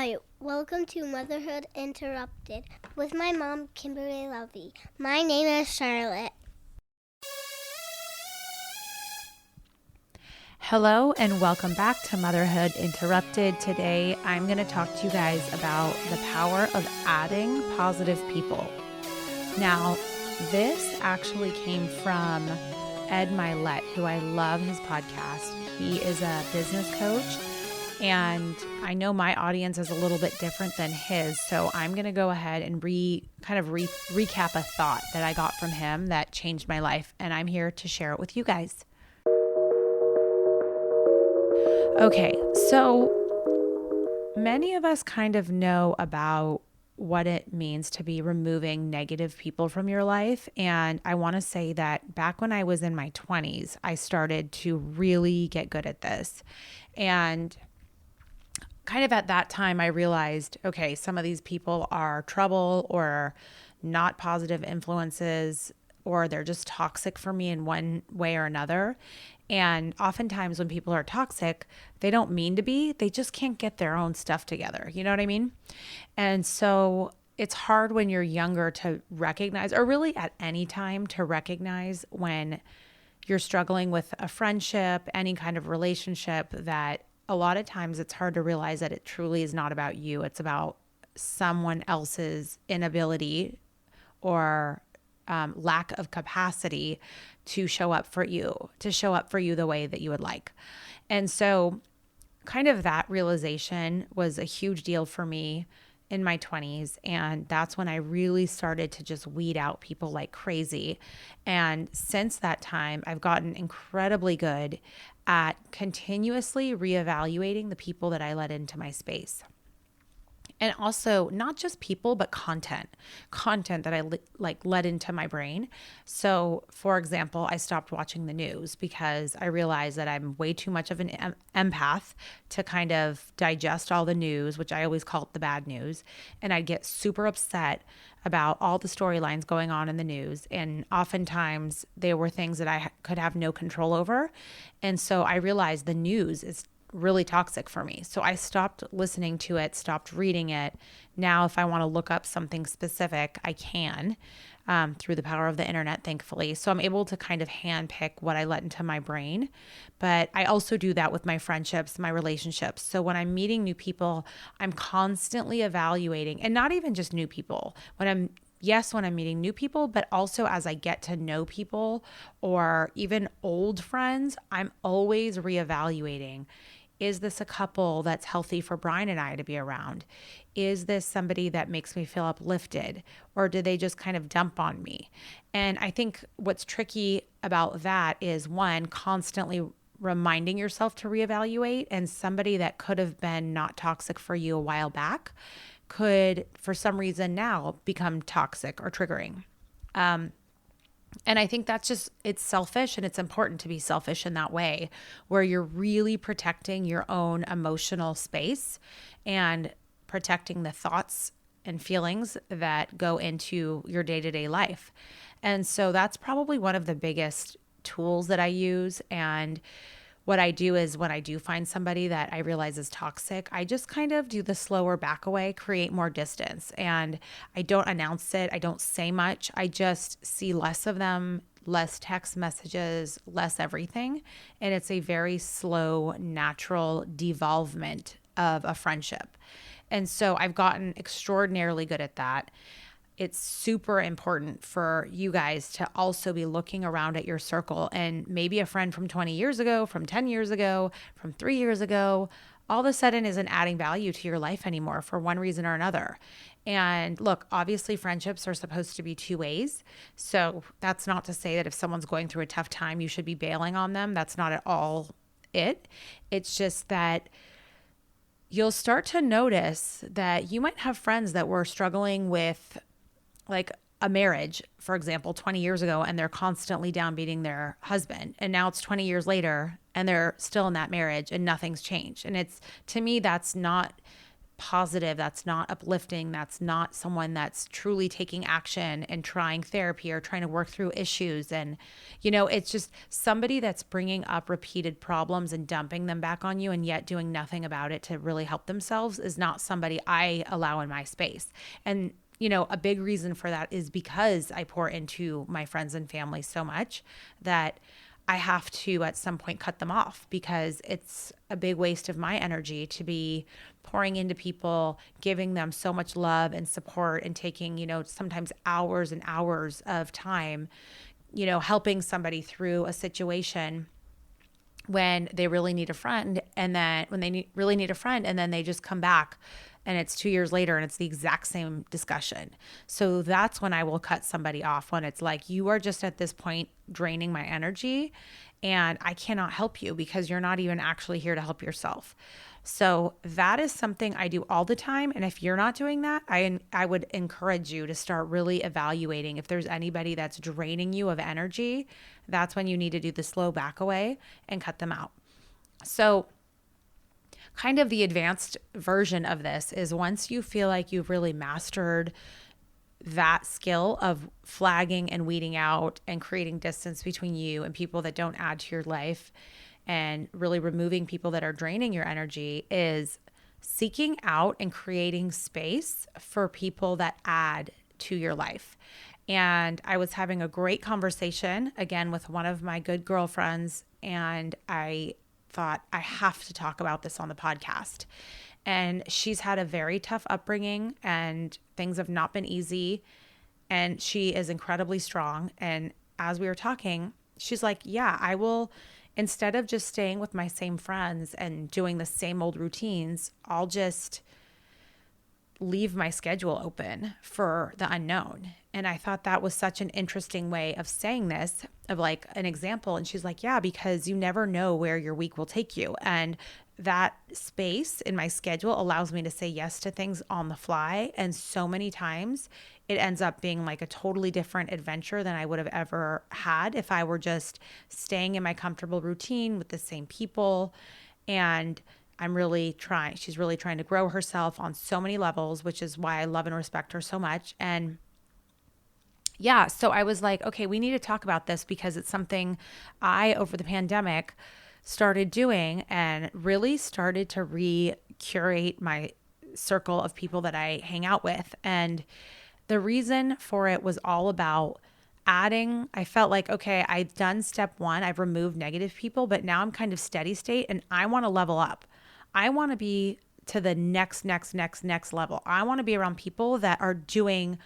Hi, welcome to Motherhood Interrupted with my mom, Kimberly Lovey. My name is Charlotte. Hello and welcome back to Motherhood Interrupted. Today I'm going to talk to you guys about the power of adding positive people. Now, this actually came from Ed Milet, who I love his podcast. He is a business coach, and I know my audience is a little bit different than his, so I'm going to go ahead and recap a thought that I got from him that changed my life, and I'm here to share it with you guys. Okay, so many of us kind of know about what it means to be removing negative people from your life. And I want to say that back when I was in my 20s, I started to really get good at this. And kind of at that time, I realized, okay, some of these people are trouble or not positive influences, or they're just toxic for me in one way or another. And oftentimes when people are toxic, they don't mean to be, they just can't get their own stuff together. You know what I mean? And so it's hard when you're younger to recognize, or really at any time to recognize when you're struggling with a friendship, any kind of relationship, that a lot of times it's hard to realize that it truly is not about you. It's about someone else's inability or lack of capacity to show up for you the way that you would like. And so kind of that realization was a huge deal for me in my 20s. And that's when I really started to just weed out people like crazy. And since that time, I've gotten incredibly good at continuously reevaluating the people that I let into my space. And also not just people, but content that I let into my brain. So for example, I stopped watching the news because I realized that I'm way too much of an empath to kind of digest all the news, which I always call it the bad news. And I'd get super upset about all the storylines going on in the news. And oftentimes they were things that I could have no control over. And so I realized the news is really toxic for me. So I stopped listening to it, stopped reading it. Now, if I want to look up something specific, I can through the power of the internet, thankfully. So I'm able to kind of handpick what I let into my brain. But I also do that with my friendships, my relationships. So when I'm meeting new people, I'm constantly evaluating, and not even just new people. When I'm meeting new people, but also as I get to know people or even old friends, I'm always reevaluating. Is this a couple that's healthy for Brian and I to be around? Is this somebody that makes me feel uplifted? Or do they just kind of dump on me? And I think what's tricky about that is, one, constantly reminding yourself to reevaluate, and somebody that could have been not toxic for you a while back could, for some reason now, become toxic or triggering. And I think that's just, it's selfish, and it's important to be selfish in that way, where you're really protecting your own emotional space and protecting the thoughts and feelings that go into your day-to-day life. And so that's probably one of the biggest tools that I use. And what I do is, when I do find somebody that I realize is toxic, I just kind of do the slower back away, create more distance. And I don't announce it. I don't say much. I just see less of them, less text messages, less everything. And it's a very slow, natural devolvement of a friendship. And so I've gotten extraordinarily good at that. It's super important for you guys to also be looking around at your circle, and maybe a friend from 20 years ago, from 10 years ago, from 3 years ago, all of a sudden isn't adding value to your life anymore for one reason or another. And look, obviously friendships are supposed to be two ways. So that's not to say that if someone's going through a tough time, you should be bailing on them. That's not at all it. It's just that you'll start to notice that you might have friends that were struggling with, like, a marriage, for example, 20 years ago, and they're constantly downbeating their husband. And now it's 20 years later and they're still in that marriage and nothing's changed. And it's, to me, that's not positive, that's not uplifting, that's not someone that's truly taking action and trying therapy or trying to work through issues. And, it's just somebody that's bringing up repeated problems and dumping them back on you and yet doing nothing about it to really help themselves is not somebody I allow in my space. And, a big reason for that is because I pour into my friends and family so much that I have to at some point cut them off, because it's a big waste of my energy to be pouring into people, giving them so much love and support and taking, sometimes hours and hours of time, helping somebody through a situation when they really need a friend. And then when they really need a friend, and then they just come back and it's 2 years later and it's the exact same discussion. So that's when I will cut somebody off, when it's like, you are just at this point draining my energy and I cannot help you because you're not even actually here to help yourself. So that is something I do all the time. And if you're not doing that, I would encourage you to start really evaluating if there's anybody that's draining you of energy. That's when you need to do the slow back away and cut them out. So kind of the advanced version of this is, once you feel like you've really mastered that skill of flagging and weeding out and creating distance between you and people that don't add to your life, and really removing people that are draining your energy, is seeking out and creating space for people that add to your life. And I was having a great conversation again with one of my good girlfriends, and I thought, I have to talk about this on the podcast. And she's had a very tough upbringing and things have not been easy. And she is incredibly strong. And as we were talking, she's like, yeah, I will, instead of just staying with my same friends and doing the same old routines, I'll just leave my schedule open for the unknown. And I thought that was such an interesting way of saying this, of like an example. And she's like, yeah, because you never know where your week will take you. And that space in my schedule allows me to say yes to things on the fly. And so many times it ends up being like a totally different adventure than I would have ever had if I were just staying in my comfortable routine with the same people. And she's really trying to grow herself on so many levels, which is why I love and respect her so much. And yeah, so I was like, okay, we need to talk about this, because it's something I, over the pandemic, started doing and really started to re-curate my circle of people that I hang out with. And the reason for it was all about adding. I felt like, okay, I've done step one, I've removed negative people, but now I'm kind of steady state and I want to level up. I want to be to the next level. I want to be around people that are doing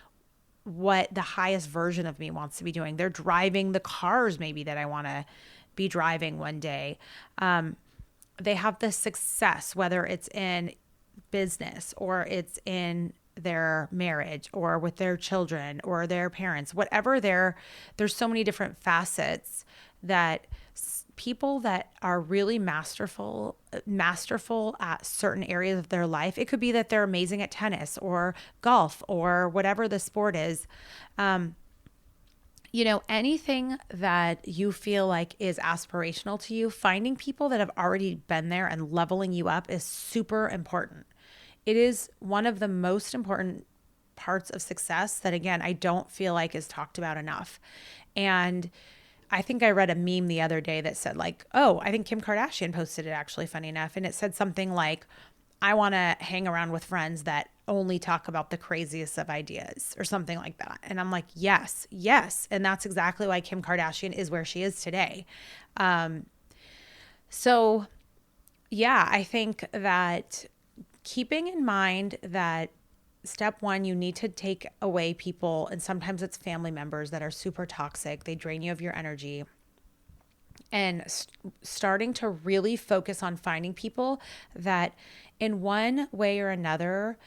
what the highest version of me wants to be doing. They're driving the cars maybe that I want to be driving one day. They have the success, whether it's in business or it's in their marriage or with their children or their parents, whatever there's so many different facets that people that are really masterful at certain areas of their life. It could be that they're amazing at tennis or golf or whatever the sport is. Anything that you feel like is aspirational to you, finding people that have already been there and leveling you up is super important. It is one of the most important parts of success that, again, I don't feel like is talked about enough. And I think I read a meme the other day that said like, oh, I think Kim Kardashian posted it, actually, funny enough. And it said something like, I want to hang around with friends that only talk about the craziest of ideas or something like that. And I'm like, yes. And that's exactly why Kim Kardashian is where she is today. So yeah, I think that keeping in mind that step one, you need to take away people, and sometimes it's family members that are super toxic. They drain you of your energy. And starting to really focus on finding people that in one way or another,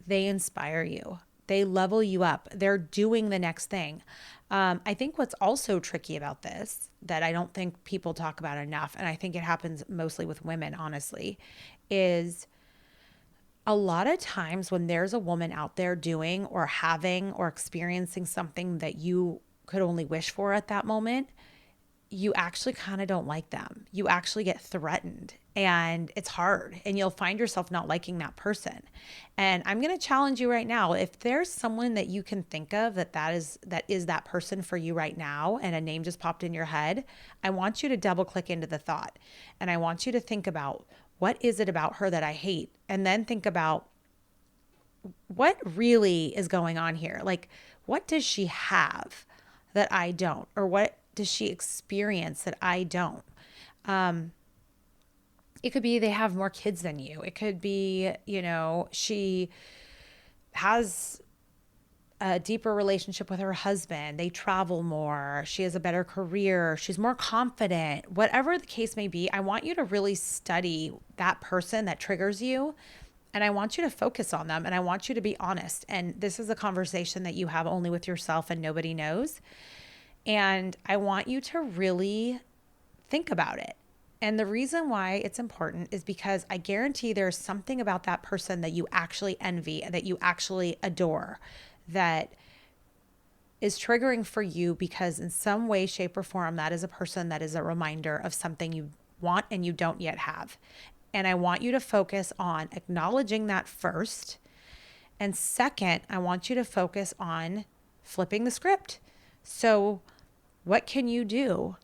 they inspire you. They level you up. They're doing the next thing. I think what's also tricky about this that I don't think people talk about enough, and I think it happens mostly with women, honestly, is a lot of times when there's a woman out there doing or having or experiencing something that you could only wish for at that moment, you actually kind of don't like them. You actually get threatened. and it's hard, and you'll find yourself not liking that person. And I'm going to challenge you right now. If there's someone that you can think of that is that person for you right now, and a name just popped in your head, I want you to double click into the thought. And I want you to think about, what is it about her that I hate? And then think about, what really is going on here? Like, what does she have that I don't? Or what does she experience that I don't? It could be they have more kids than you. It could be, she has a deeper relationship with her husband. They travel more. She has a better career. She's more confident. Whatever the case may be, I want you to really study that person that triggers you. And I want you to focus on them, and I want you to be honest. And this is a conversation that you have only with yourself and nobody knows. And I want you to really think about it. And the reason why it's important is because I guarantee there's something about that person that you actually envy, that you actually adore, that is triggering for you, because in some way, shape, or form, that is a person that is a reminder of something you want and you don't yet have. And I want you to focus on acknowledging that first. And second, I want you to focus on flipping the script. So what can you do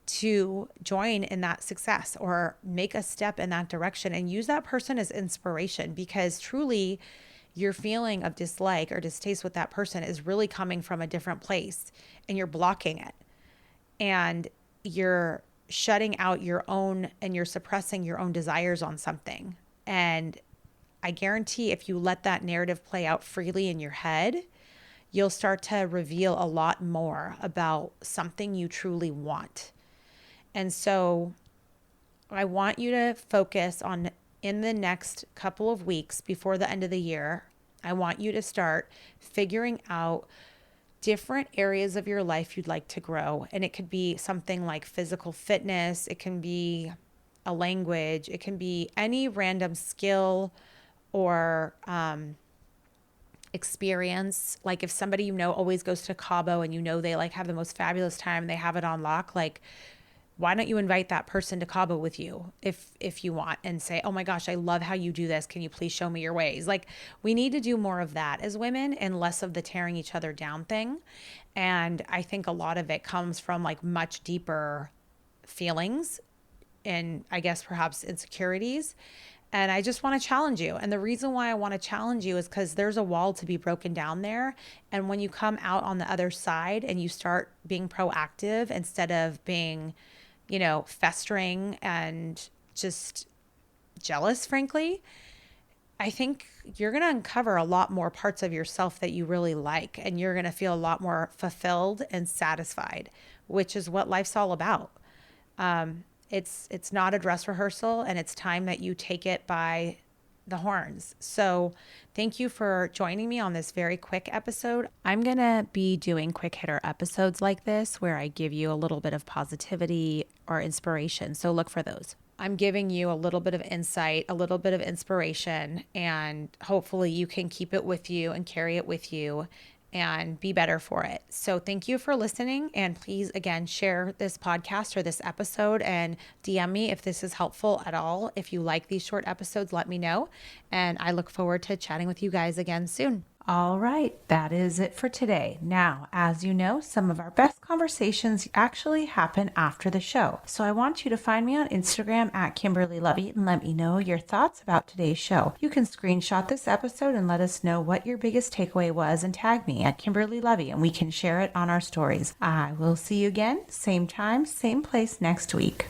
to join in that success, or make a step in that direction, and use that person as inspiration? Because truly, your feeling of dislike or distaste with that person is really coming from a different place, and you're blocking it, and you're shutting out your own, and you're suppressing your own desires on something. And I guarantee if you let that narrative play out freely in your head, you'll start to reveal a lot more about something you truly want. And so I want you to focus on, in the next couple of weeks before the end of the year, I want you to start figuring out different areas of your life you'd like to grow. And it could be something like physical fitness. It can be a language. It can be any random skill or experience. Like if somebody always goes to Cabo, and they like have the most fabulous time, they have it on lock, like, why don't you invite that person to Cabo with you if you want, and say, oh my gosh, I love how you do this. Can you please show me your ways? Like, we need to do more of that as women, and less of the tearing each other down thing. And I think a lot of it comes from like much deeper feelings, and I guess perhaps insecurities. And I just want to challenge you. And the reason why I want to challenge you is because there's a wall to be broken down there. And when you come out on the other side and you start being proactive instead of being, festering and just jealous, frankly, I think you're going to uncover a lot more parts of yourself that you really like. And you're going to feel a lot more fulfilled and satisfied, which is what life's all about. It's not a dress rehearsal, and it's time that you take it by the horns. So thank you for joining me on this very quick episode. I'm going to be doing quick hitter episodes like this, where I give you a little bit of positivity or inspiration. So look for those. I'm giving you a little bit of insight, a little bit of inspiration, and hopefully you can keep it with you and carry it with you and be better for it. So thank you for listening. And please, again, share this podcast or this episode, and DM me if this is helpful at all. If you like these short episodes, let me know. And I look forward to chatting with you guys again soon. All right, that is it for today. Now, as you know, some of our best conversations actually happen after the show. So I want you to find me on Instagram at Kimberly Lovey and let me know your thoughts about today's show. You can screenshot this episode and let us know what your biggest takeaway was, and tag me at Kimberly Lovey, and we can share it on our stories. I will see you again, same time, same place next week.